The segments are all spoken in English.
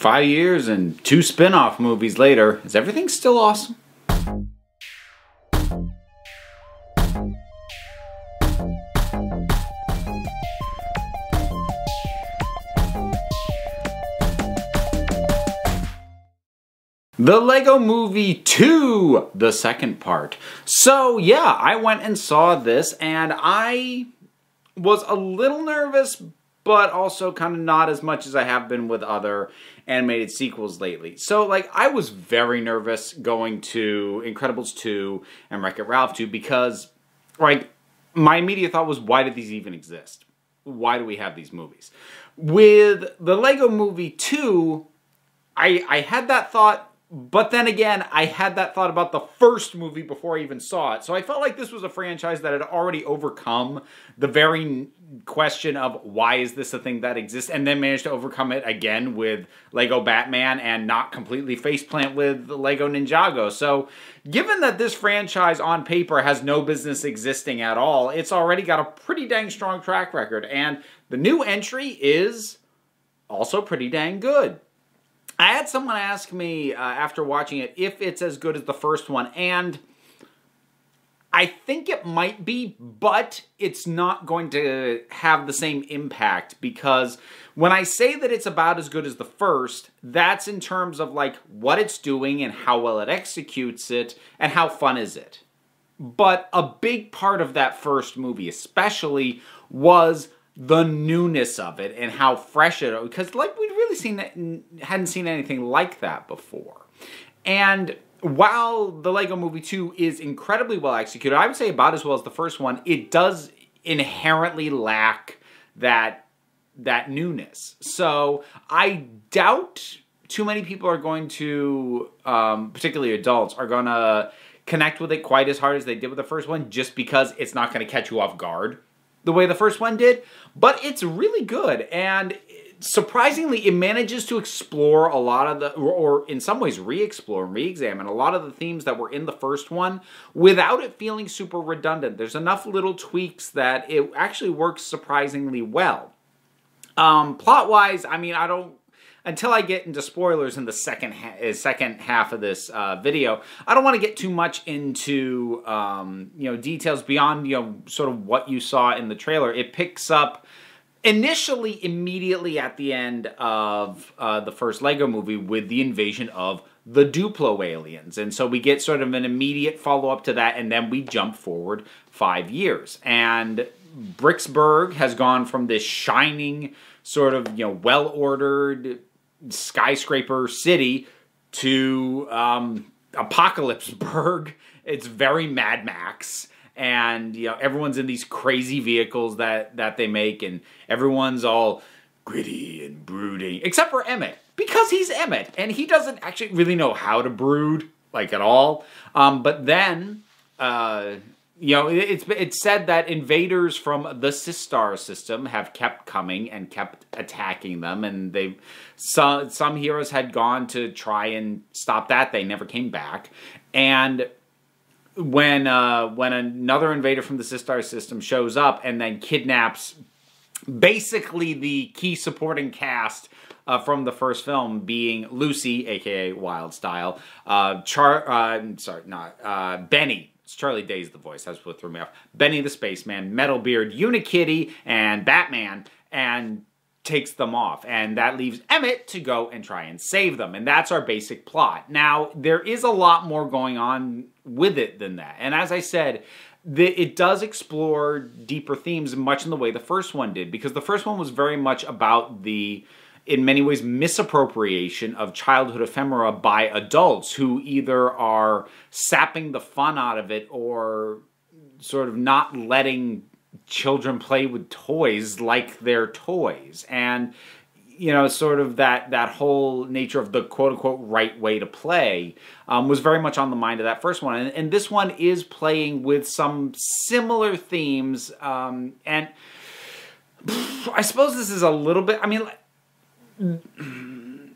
5 years and 2 spin-off movies later, is everything still awesome? The Lego Movie 2, the second part. So yeah, I went and saw this and I was a little nervous, but also kind of not as much as I have been with other animated sequels lately. So like, I was very nervous going to Incredibles 2 and Wreck-It Ralph 2 because like, my immediate thought was, why did these even exist? Why do we have these movies? With the Lego Movie 2, I had that thought. But then again, I had that thought about the first movie before I even saw it. So I felt like this was a franchise that had already overcome the very question of why is this a thing that exists, and then managed to overcome it again with Lego Batman and not completely faceplant with Lego Ninjago. So given that this franchise on paper has no business existing at all, it's already got a pretty dang strong track record. And the new entry is also pretty dang good. I had someone ask me after watching it if it's as good as the first one, and I think it might be, but it's not going to have the same impact, because when I say that it's about as good as the first, that's in terms of like what it's doing and how well it executes it and how fun is it. But a big part of that first movie especially was the newness of it and how fresh it, because like we'd really hadn't seen anything like that before. And while the Lego Movie 2 is incredibly well executed, I would say about as well as the first one, it does inherently lack that newness. So I doubt too many people are going to, particularly adults, are going to connect with it quite as hard as they did with the first one, just because it's not going to catch you off guard the way the first one did. But it's really good, and surprisingly, it manages to explore a lot of the, or in some ways re-explore and re-examine a lot of the themes that were in the first one without it feeling super redundant. There's enough little tweaks that it actually works surprisingly well. Plot-wise, I mean, I don't, until I get into spoilers in the second half of this video, I don't want to get too much into details beyond sort of what you saw in the trailer. It picks up initially immediately at the end of the first Lego movie with the invasion of the Duplo aliens, and so we get sort of an immediate follow-up to that, and then we jump forward 5 years, and Bricksburg has gone from this shining sort of well-ordered skyscraper city to Apocalypseburg. It's very Mad Max, and everyone's in these crazy vehicles that they make, and everyone's all gritty and brooding, except for Emmett, because he's Emmett, and he doesn't actually really know how to brood, like, at all. But then it's said that invaders from the Sistar system have kept coming and kept attacking them, and some heroes had gone to try and stop that. They never came back. And when another invader from the Sistar system shows up and then kidnaps basically the key supporting cast from the first film, being Lucy, aka Wild Style, Benny. It's Charlie Day's the voice. That's what threw me off. Benny the Spaceman, Metalbeard, Unikitty, and Batman, and takes them off. And that leaves Emmett to go and try and save them. And that's our basic plot. Now, there is a lot more going on with it than that. And as I said, it does explore deeper themes much in the way the first one did. Because the first one was very much about the, in many ways, misappropriation of childhood ephemera by adults who either are sapping the fun out of it or sort of not letting children play with toys like they're toys. And, sort of that whole nature of the quote-unquote right way to play was very much on the mind of that first one. And this one is playing with some similar themes. And I suppose this is a little bit,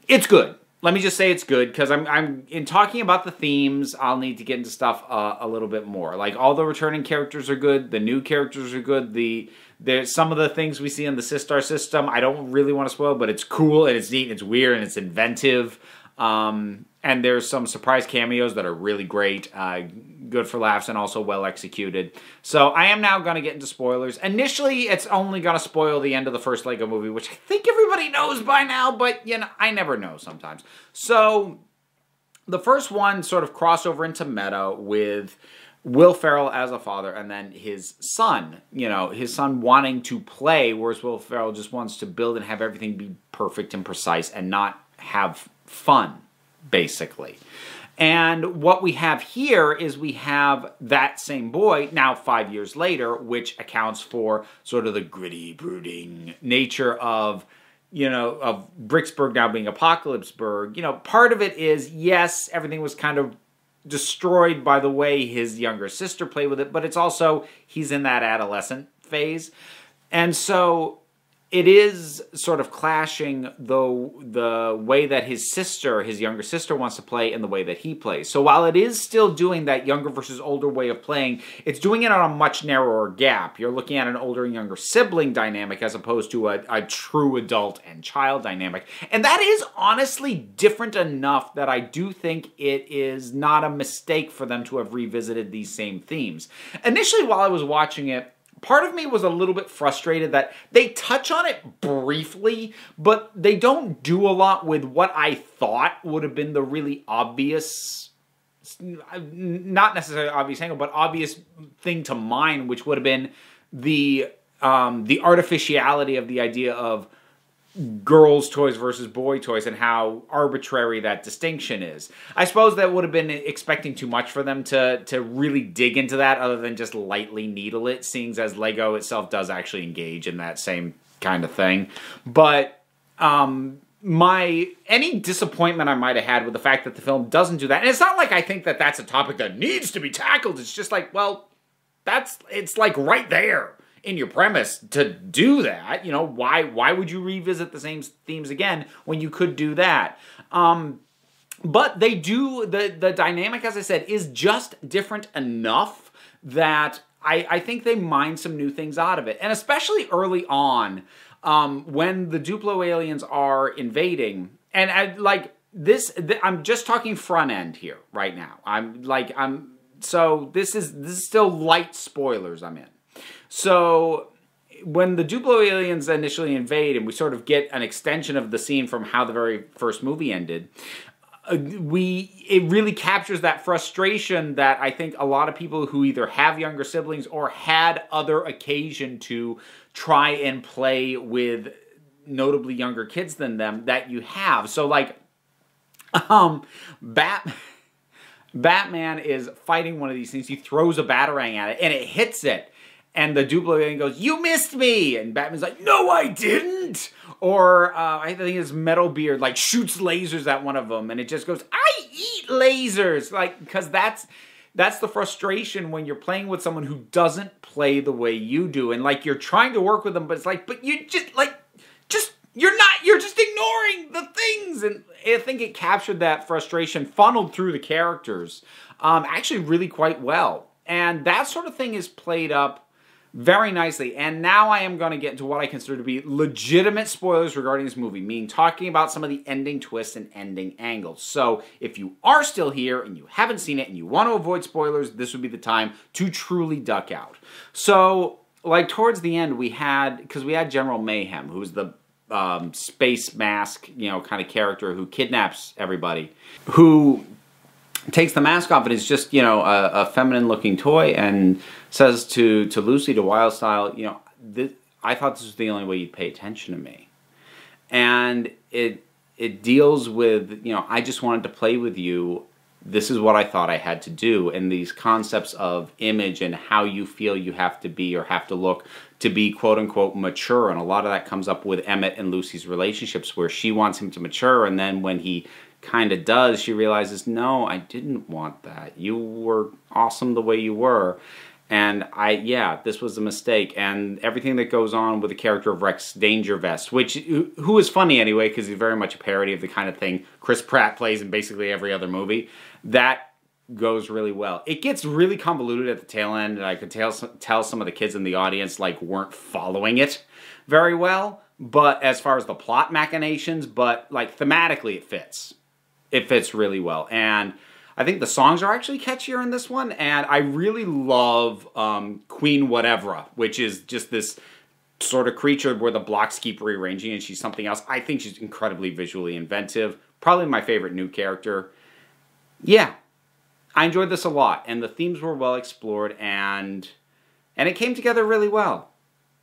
it's good. let me just say it's good, because I'm in talking about the themes, I'll need to get into stuff a little bit more. Like, all the returning characters are good, the new characters are good, there's some of the things we see in the Sistar system, I don't really want to spoil, but it's cool, and it's neat, and it's weird, and it's inventive. And there's some surprise cameos that are really great, good for laughs, and also well executed. So I am now going to get into spoilers. Initially, it's only going to spoil the end of the first Lego movie, which I think everybody knows by now, but, you know, I never know sometimes. So the first one sort of crossover into meta with Will Ferrell as a father, and then his son, you know, his son wanting to play, whereas Will Ferrell just wants to build and have everything be perfect and precise and not have fun, basically. And what we have here is we have that same boy, now 5 years later, which accounts for sort of the gritty, brooding nature of, you know, of Bricksburg now being Apocalypseburg. You know, part of it is, yes, everything was kind of destroyed by the way his younger sister played with it, but it's also, he's in that adolescent phase. And so it is sort of clashing the way that his younger sister wants to play, and the way that he plays. So while it is still doing that younger versus older way of playing, it's doing it on a much narrower gap. You're looking at an older and younger sibling dynamic as opposed to a true adult and child dynamic. And that is honestly different enough that I do think it is not a mistake for them to have revisited these same themes. Initially, while I was watching it, part of me was a little bit frustrated that they touch on it briefly, but they don't do a lot with what I thought would have been the really obvious, not necessarily obvious angle, but obvious thing to mine, which would have been the artificiality of the idea of girls' toys versus boy toys and how arbitrary that distinction is. I suppose that would have been expecting too much for them to really dig into that, other than just lightly needle it, seeing as Lego itself does actually engage in that same kind of thing. But any disappointment I might have had with the fact that the film doesn't do that, and it's not like I think that that's a topic that needs to be tackled, it's just like, well, it's like right there in your premise to do that. You know, why would you revisit the same themes again when you could do that? But they do, the dynamic, as I said, is just different enough that I think they mine some new things out of it. And especially early on, when the Duplo aliens are invading, and I'm just talking front end here right now. So this is still light spoilers I'm in. So when the Duplo aliens initially invade, and we sort of get an extension of the scene from how the very first movie ended, it really captures that frustration that I think a lot of people who either have younger siblings or had other occasion to try and play with notably younger kids than them that you have. So like, Batman is fighting one of these things. He throws a batarang at it, and it hits it. And the Duplo alien goes, "You missed me!" And Batman's like, "No, I didn't!" Or, I think his Metalbeard, like, shoots lasers at one of them, and it just goes, "I eat lasers!" Like, because that's the frustration when you're playing with someone who doesn't play the way you do. And, like, you're trying to work with them, but it's like, but you just, like, you're just ignoring the things. And I think it captured that frustration, funneled through the characters, actually really quite well. And that sort of thing is played up very nicely. And now I am going to get into what I consider to be legitimate spoilers regarding this movie, meaning talking about some of the ending twists and ending angles. So if you are still here and you haven't seen it and you want to avoid spoilers, this would be the time to truly duck out. So, like, towards the end, because we had General Mayhem, who's the space mask, you know, kind of character who kidnaps everybody, who takes the mask off and is just, you know, a feminine-looking toy, and says to Lucy, to Wildstyle, you know, I thought this was the only way you'd pay attention to me. And it deals with, you know, I just wanted to play with you. This is what I thought I had to do. And these concepts of image and how you feel you have to be or have to look to be quote-unquote mature. And a lot of that comes up with Emmett and Lucy's relationships, where she wants him to mature, and then when he kind of does, she realizes, no, I didn't want that. You were awesome the way you were. And yeah, this was a mistake. And everything that goes on with the character of Rex Dangervest, who is funny anyway, because he's very much a parody of the kind of thing Chris Pratt plays in basically every other movie, that goes really well. It gets really convoluted at the tail end, and I could tell some of the kids in the audience like weren't following it very well. But as far as the plot machinations, but like thematically it fits. It fits really well. And I think the songs are actually catchier in this one, and I really love Queen Whatever, which is just this sort of creature where the blocks keep rearranging and she's something else. I think she's incredibly visually inventive. Probably my favorite new character. Yeah, I enjoyed this a lot, and the themes were well explored, and it came together really well.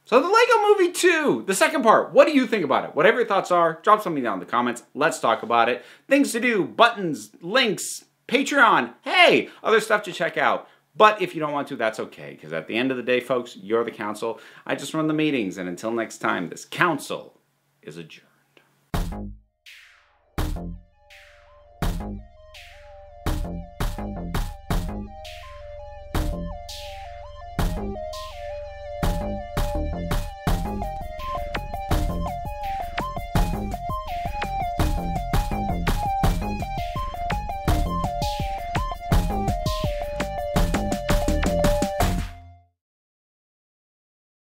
So the Lego Movie 2, the second part, what do you think about it? Whatever your thoughts are, drop something down in the comments. Let's talk about it. Things to do, buttons, links, Patreon, hey, other stuff to check out. But if you don't want to, that's okay, because at the end of the day, folks, you're the council. I just run the meetings, and until next time, this council is adjourned.